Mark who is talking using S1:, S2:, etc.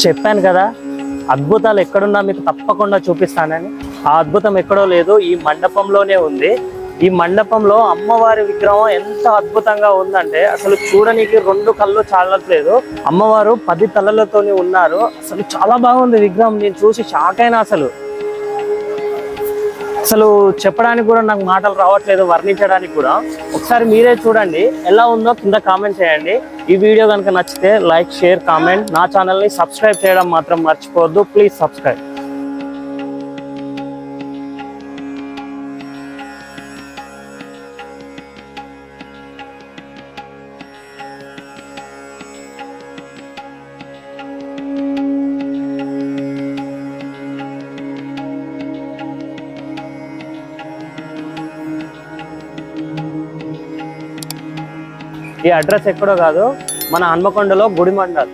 S1: చెప్పాను కదా, అద్భుతాలు ఎక్కడున్నా మీకు తప్పకుండా చూపిస్తానని. ఆ అద్భుతం ఎక్కడో లేదు, ఈ మండపంలోనే ఉంది. ఈ మండపంలో అమ్మవారి విగ్రహం ఎంత అద్భుతంగా ఉందంటే అసలు చూడడానికి రెండు కళ్ళు చాలట్లేదు. అమ్మవారు 10 తలలతోని ఉన్నారు. అసలు చాలా బాగుంది విగ్రహం. నేను చూసి షాక్ అయినా. అసలు చెప్పడానికి కూడా నాకు మాటలు రావట్లేదు, వర్ణించడానికి కూడా. ఒకసారి మీరే చూడండి ఎలా ఉందో కింద కామెంట్ చేయండి. ఈ వీడియో కనుక నచ్చితే లైక్, షేర్, కామెంట్. నా ఛానల్ని సబ్స్క్రైబ్ చేయడం మాత్రం మర్చిపోవద్దు. Please subscribe. ఈ అడ్రస్ ఎక్కడో కాదు, మన హన్మకొండలో గుడిమండల్.